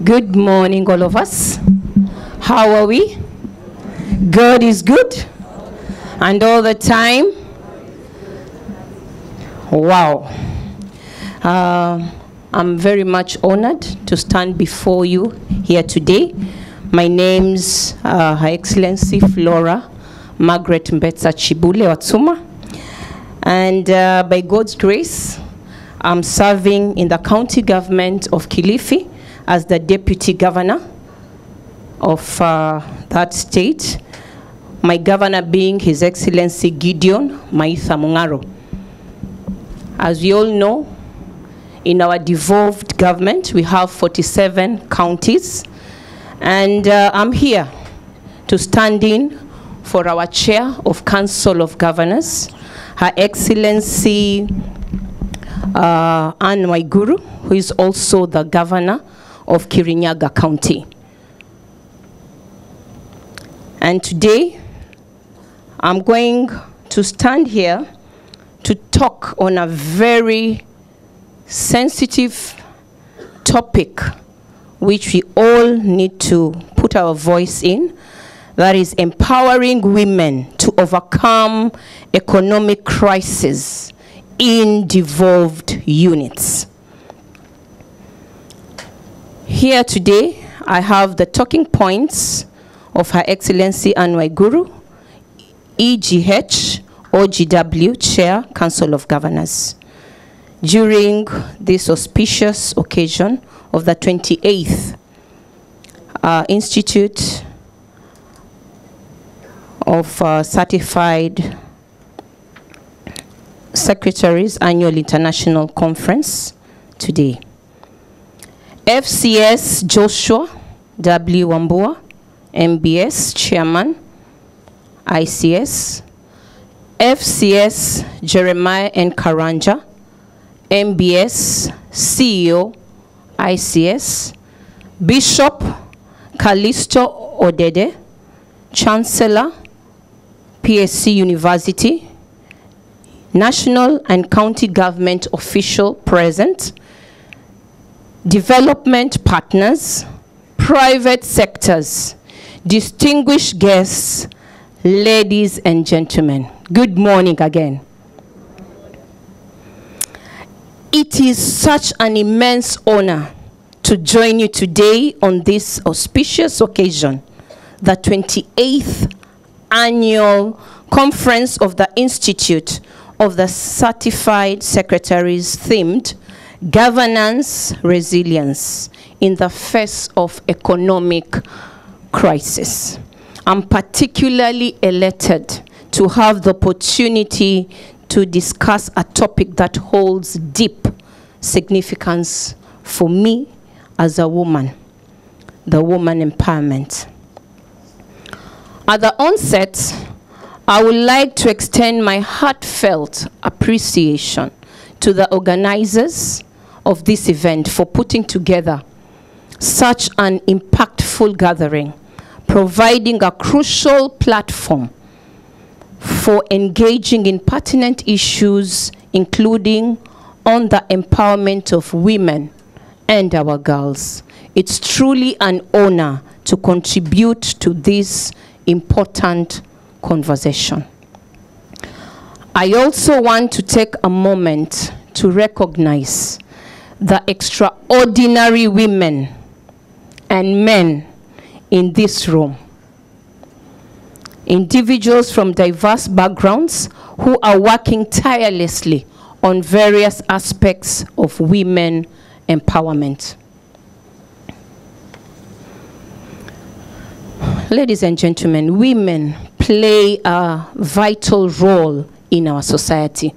Good morning, all of us. How are we? God is good. And all the time. Wow. I'm very much honored to stand before you here today. My name's Her Excellency Flora Margaret Mbetsa Chibule Watsuma. And by God's grace, I'm serving in the county government of Kilifi as the deputy governor of that state. My governor being His Excellency Gideon Maitha Mungaro. As we all know, in our devolved government, we have 47 counties. And I'm here to stand in for our chair of Council of Governors, Her Excellency Anne Waiguru, who is also the governor of Kirinyaga County. And today, I'm going to stand here to talk on a very sensitive topic which we all need to put our voice in, that is empowering women to overcome economic crisis in devolved units. Here today, I have the talking points of Her Excellency Anne Waiguru, EGH, OGW, Chair, Council of Governors, during this auspicious occasion of the 28th Institute of Certified Secretaries Annual International Conference today. FCS Joshua W. Wambua, MBS Chairman, ICS. FCS Jeremiah N. Karanja, MBS CEO, ICS. Bishop Callisto Odede, Chancellor, PSC University. National and county government official present. Development partners, private sectors, distinguished guests, ladies and gentlemen, good morning again. It is such an immense honor to join you today on this auspicious occasion, the 28th Annual Conference of the Institute of the Certified Secretaries themed Governance Resilience in the Face of Economic Crisis. I'm particularly elated to have the opportunity to discuss a topic that holds deep significance for me as a woman, the woman empowerment. At the onset, I would like to extend my heartfelt appreciation to the organizers of this event for putting together such an impactful gathering, providing a crucial platform for engaging in pertinent issues, including on the empowerment of women and our girls. It's truly an honor to contribute to this important conversation. I also want to take a moment to recognize the extraordinary women and men in this room. Individuals from diverse backgrounds who are working tirelessly on various aspects of women empowerment. Ladies and gentlemen, women play a vital role in our society.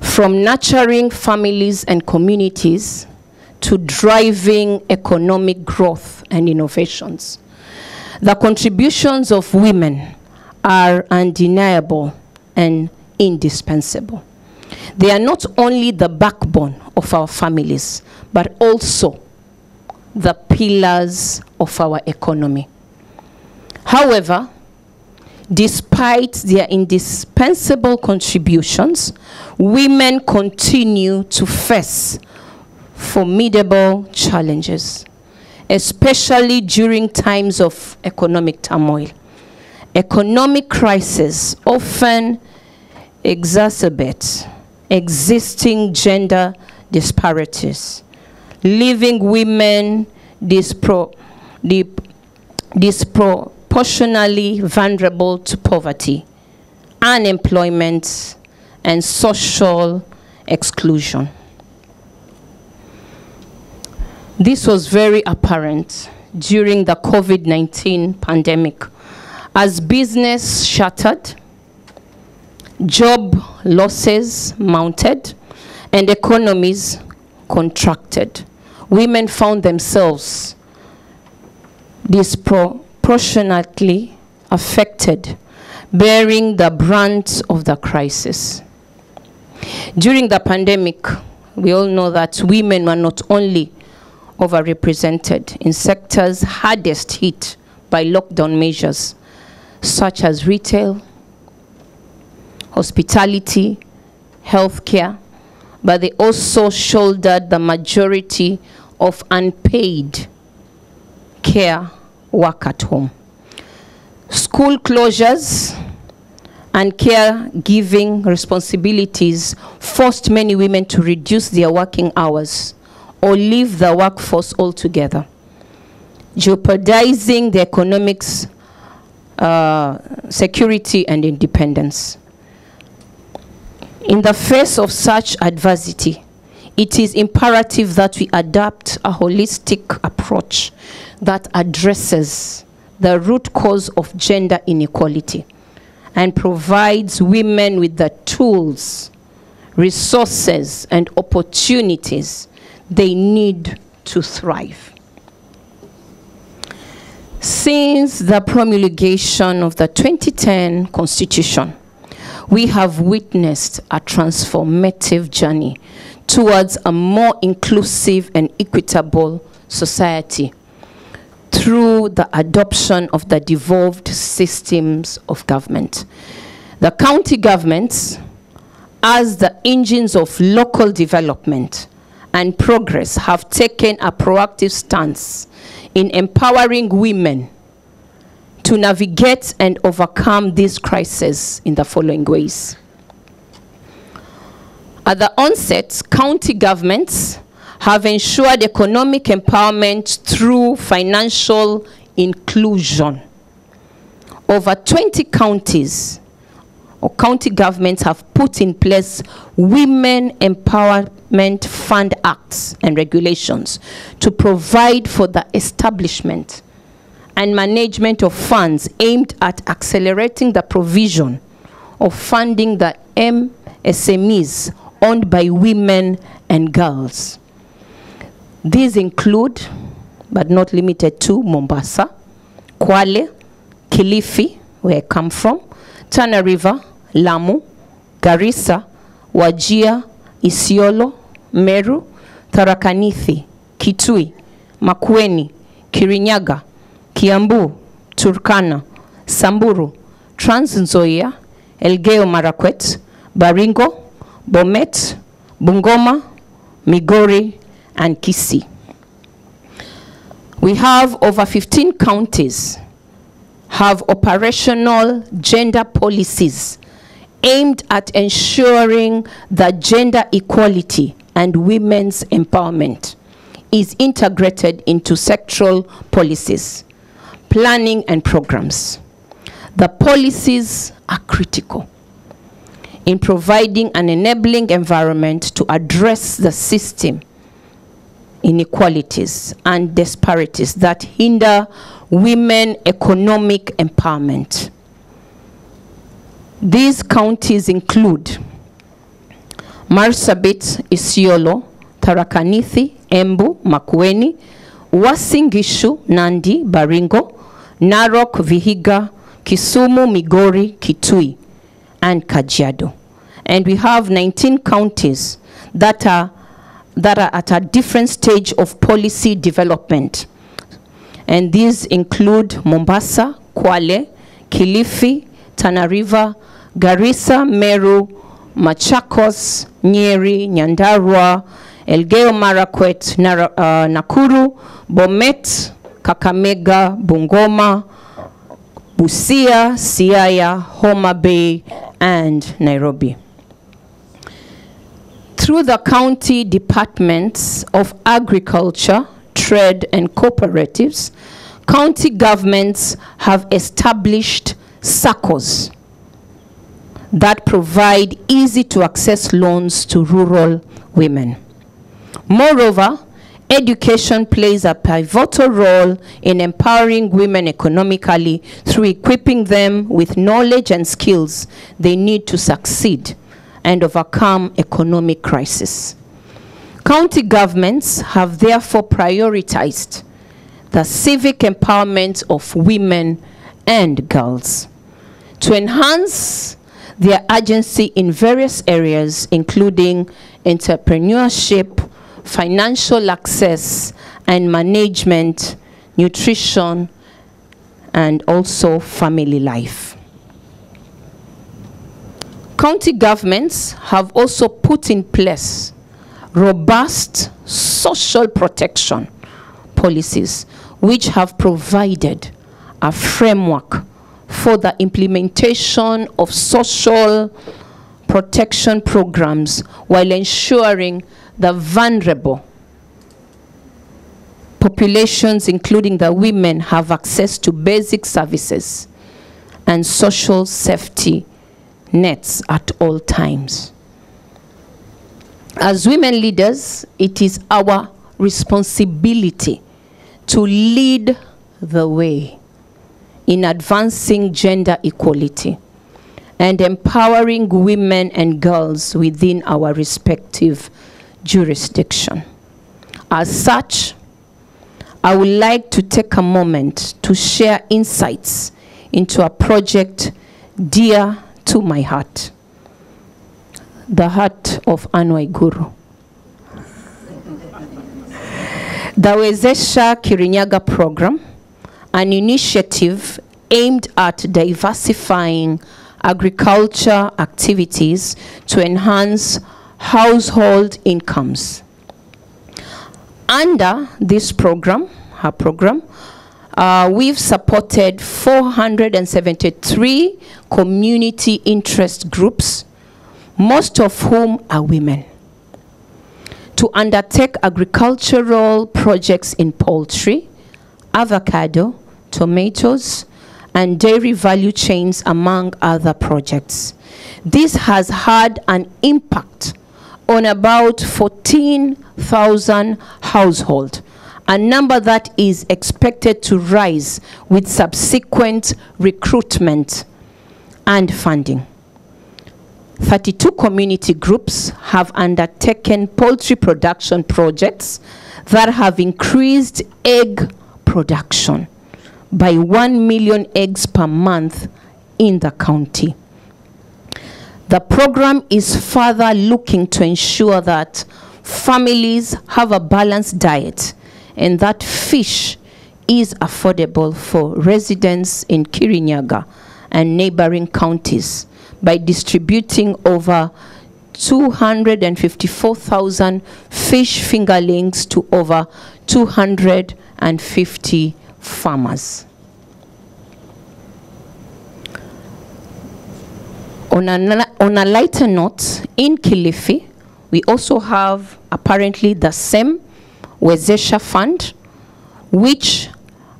From nurturing families and communities to driving economic growth and innovations. The contributions of women are undeniable and indispensable. They are not only the backbone of our families, but also the pillars of our economy. However, despite their indispensable contributions, women continue to face formidable challenges, especially during times of economic turmoil. Economic crisis often exacerbates existing gender disparities, leaving women disproportionately vulnerable to poverty, unemployment, and social exclusion. This was very apparent during the COVID-19 pandemic, as business shuttered, job losses mounted, and economies contracted. Women found themselves disproportionately affected, bearing the brunt of the crisis. During the pandemic, we all know that women were not only overrepresented in sectors hardest hit by lockdown measures, such as retail, hospitality, healthcare, but they also shouldered the majority of unpaid care work at home. School closures and caregiving responsibilities forced many women to reduce their working hours or leave the workforce altogether, jeopardizing the economic's security and independence. In the face of such adversity, it is imperative that we adopt a holistic approach that addresses the root cause of gender inequality and provides women with the tools, resources, and opportunities they need to thrive. Since the promulgation of the 2010 Constitution, we have witnessed a transformative journey towards a more inclusive and equitable society through the adoption of the devolved systems of government. The county governments, as the engines of local development and progress, have taken a proactive stance in empowering women to navigate and overcome this crisis in the following ways. At the onset, county governments have ensured economic empowerment through financial inclusion. Over 20 counties or county governments have put in place Women Empowerment Fund Acts and regulations to provide for the establishment and management of funds aimed at accelerating the provision of funding the MSMEs owned by women and girls. These include, but not limited to, Mombasa, Kwale, Kilifi, where I come from, Tana River, Lamu, Garissa, Wajir, Isiolo, Meru, Tharaka Nithi, Kitui, Makueni, Kirinyaga, Kiambu, Turkana, Samburu, Trans Nzoia, Elgeyo Marakwet, Baringo, Bomet, Bungoma, Migori, and Kisii. We have over 15 counties have operational gender policies aimed at ensuring that gender equality and women's empowerment is integrated into sectoral policies, planning, and programs. The policies are critical in providing an enabling environment to address the system inequalities and disparities that hinder women economic empowerment. These counties include Marsabit, Isiolo, Tharaka Nithi, Embu, Makueni, Uasin Gishu, Nandi, Baringo, Narok, Vihiga, Kisumu, Migori, Kitui, and Kajiado. And we have 19 counties that are at a different stage of policy development. And these include Mombasa, Kwale, Kilifi, Tana River, Garissa, Meru, Machakos, Nyeri, Nyandarua, Elgeyo Marakwet, Nakuru, Bomet, Kakamega, Bungoma, Busia, Siaya, Homa Bay, and Nairobi. Through the county departments of agriculture, trade, and cooperatives, county governments have established SACCOs that provide easy-to-access loans to rural women. Moreover, education plays a pivotal role in empowering women economically through equipping them with knowledge and skills they need to succeed and overcome economic crisis. County governments have therefore prioritized the civic empowerment of women and girls to enhance their agency in various areas, including entrepreneurship, financial access and management, nutrition, and also family life. County governments have also put in place robust social protection policies, which have provided a framework for the implementation of social protection programs while ensuring the vulnerable populations, including the women, have access to basic services and social safety nets at all times. As women leaders, it is our responsibility to lead the way in advancing gender equality and empowering women and girls within our respective jurisdiction. As such, I would like to take a moment to share insights into a project dear to my heart, the heart of Anne Waiguru. The Wezesha Kirinyaga program, an initiative aimed at diversifying agriculture activities to enhance household incomes. Under this program, we've supported 473 community interest groups, most of whom are women, to undertake agricultural projects in poultry, avocado, tomatoes, and dairy value chains, among other projects. This has had an impact on about 14,000 households, a number that is expected to rise with subsequent recruitment and funding. 32 community groups have undertaken poultry production projects that have increased egg production by 1 million eggs per month in the county. The program is further looking to ensure that families have a balanced diet and that fish is affordable for residents in Kirinyaga and neighboring counties by distributing over 254,000 fish fingerlings to over 250 farmers. On a lighter note, in Kilifi, we also have apparently the same Wezesha Fund, which,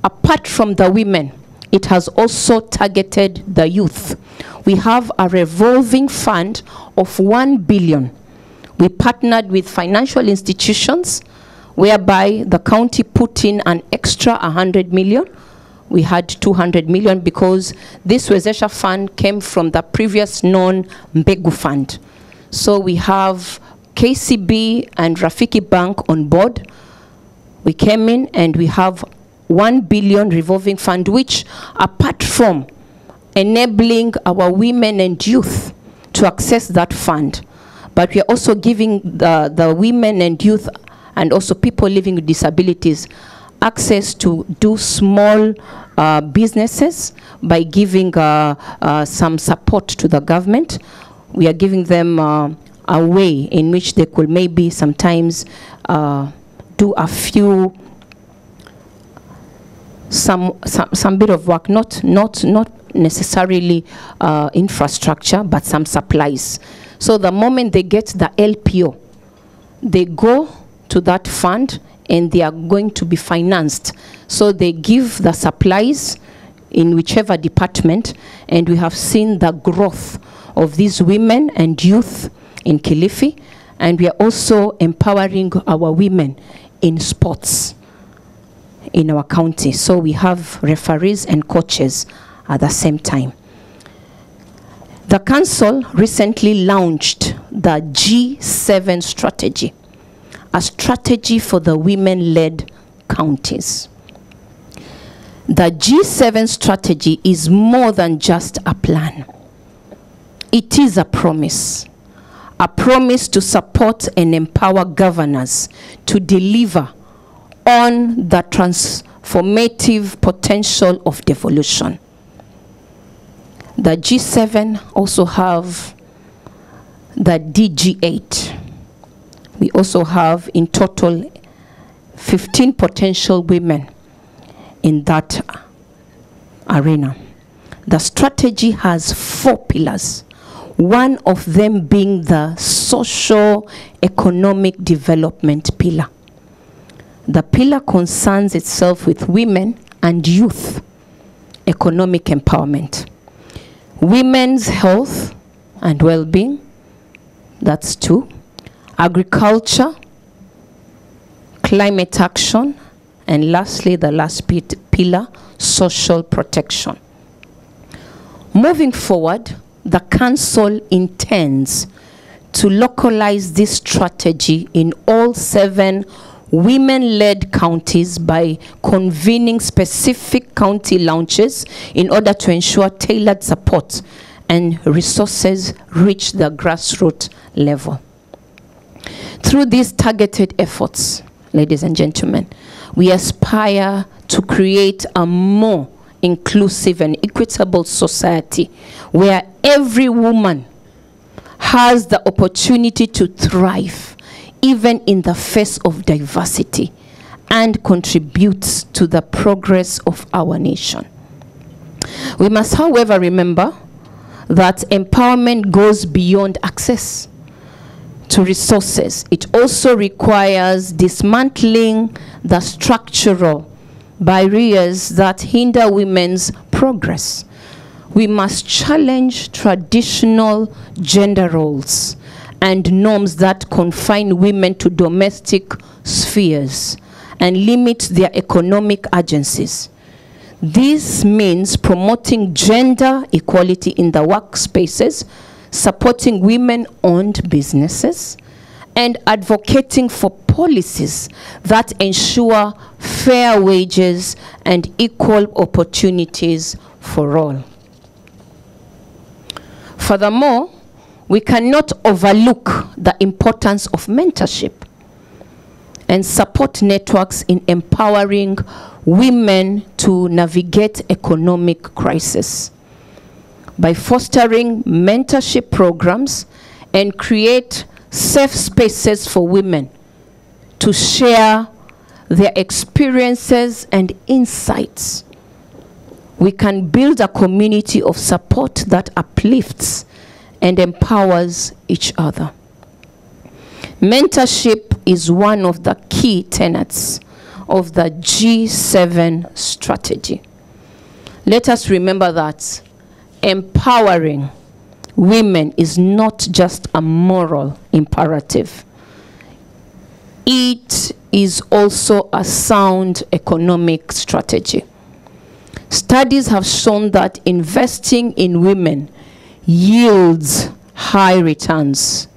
apart from the women, it has also targeted the youth. We have a revolving fund of 1 billion. We partnered with financial institutions, whereby the county put in an extra 100 million. We had 200 million because this Wezesha Fund came from the previous known Mbegu Fund. So we have KCB and Rafiki Bank on board. We came in and we have 1 billion revolving fund, which, apart from enabling our women and youth to access that fund, but we are also giving the women and youth and also people living with disabilities access to do small businesses by giving some support to the government. We are giving them a way in which they could maybe sometimes do a few, some bit of work, not necessarily infrastructure, but some supplies. So the moment they get the LPO, they go to that fund and they are going to be financed. So they give the supplies in whichever department, and we have seen the growth of these women and youth in Kilifi, and we are also empowering our women in sports in our county. So we have referees and coaches at the same time. The council recently launched the G7 strategy, a strategy for the women-led counties. The G7 strategy is more than just a plan. It is a promise to support and empower governors to deliver on the transformative potential of devolution. The G7 also have the DG8. We also have in total 15 potential women in that arena. The strategy has 4 pillars, one of them being the socio-economic development pillar. The pillar concerns itself with women and youth economic empowerment, women's health and well-being, that's 2, agriculture, climate action, and lastly, the last pillar, social protection. Moving forward, the council intends to localize this strategy in all 7 women-led counties by convening specific county launches in order to ensure tailored support and resources reach the grassroots level. Through these targeted efforts, ladies and gentlemen, we aspire to create a more inclusive and equitable society where every woman has the opportunity to thrive, even in the face of diversity, and contributes to the progress of our nation. We must, however, remember that empowerment goes beyond access to resources. It also requires dismantling the structural barriers that hinder women's progress. We must challenge traditional gender roles and norms that confine women to domestic spheres and limit their economic agencies. This means promoting gender equality in the workspaces, supporting women-owned businesses, and advocating for policies that ensure fair wages and equal opportunities for all. Furthermore, we cannot overlook the importance of mentorship and support networks in empowering women to navigate economic crisis. By fostering mentorship programs and create safe spaces for women to share their experiences and insights, we can build a community of support that uplifts and empowers each other. Mentorship is one of the key tenets of the G7 strategy. Let us remember that empowering women is not just a moral imperative. It is also a sound economic strategy. Studies have shown that investing in women yields high returns,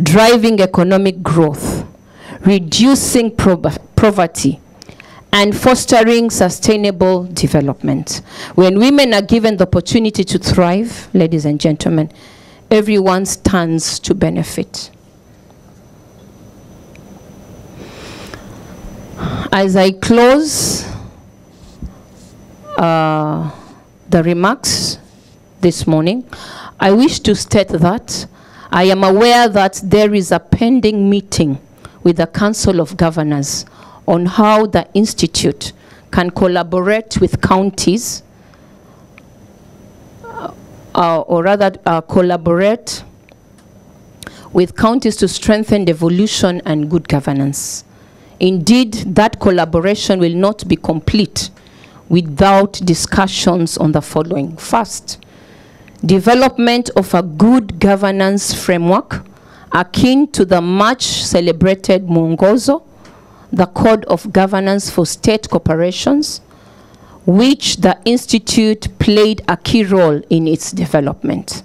driving economic growth, reducing poverty, and fostering sustainable development. When women are given the opportunity to thrive, ladies and gentlemen, everyone stands to benefit. As I close the remarks this morning, I wish to state that I am aware that there is a pending meeting with the Council of Governors on how the Institute can collaborate with counties, collaborate with counties to strengthen devolution and good governance. Indeed, that collaboration will not be complete without discussions on the following. First, development of a good governance framework akin to the much celebrated Mwongozo, the Code of Governance for State Corporations, which the Institute played a key role in its development.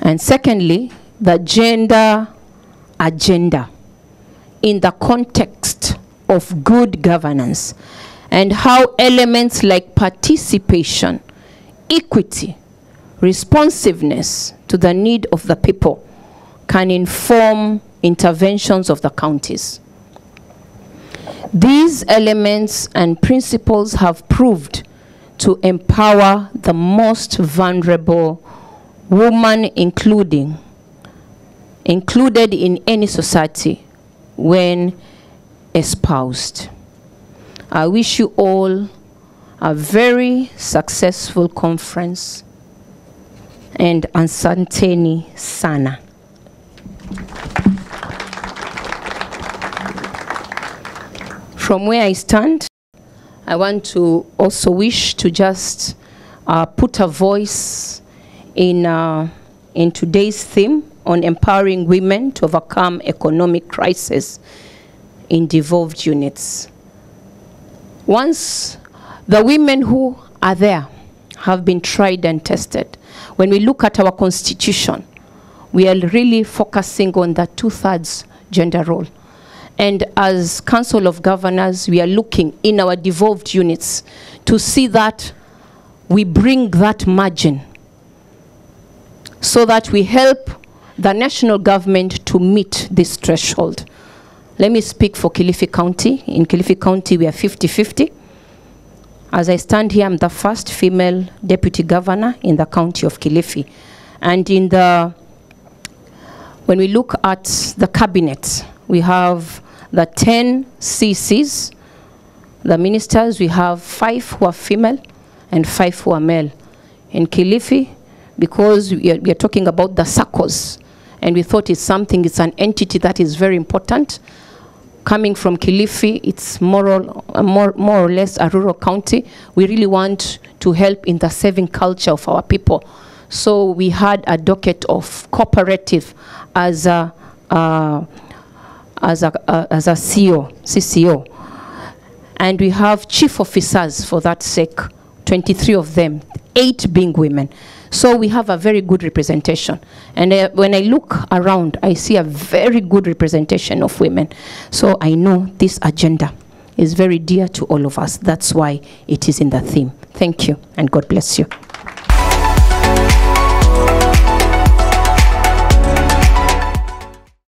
And secondly, the gender agenda in the context of good governance, and how elements like participation, equity, responsiveness to the need of the people can inform interventions of the counties. These elements and principles have proved to empower the most vulnerable woman, included in any society when espoused. I wish you all a very successful conference, and asanteni sana. From where I stand, I want to also wish to just put a voice in today's theme on empowering women to overcome economic crisis in devolved units. Once the women who are there have been tried and tested, when we look at our constitution, we are really focusing on the 2/3 gender role. And as Council of Governors, we are looking in our devolved units to see that we bring that margin so that we help the national government to meet this threshold. Let me speak for Kilifi County. In Kilifi County, we are 50-50. As I stand here, I'm the first female deputy governor in the county of Kilifi. And when we look at the cabinet, we have the 10 CCs, the ministers. We have 5 who are female and 5 who are male. In Kilifi, because we are talking about the SACCOs, and we thought it's an entity that is very important. Coming from Kilifi, it's more or less a rural county. We really want to help in the saving culture of our people. So we had a docket of cooperative as a CCO. And we have chief officers for that sake, 23 of them, 8 being women. So we have a very good representation. And when I look around, I see a very good representation of women. So I know this agenda is very dear to all of us. That's why it is in the theme. Thank you, and God bless you.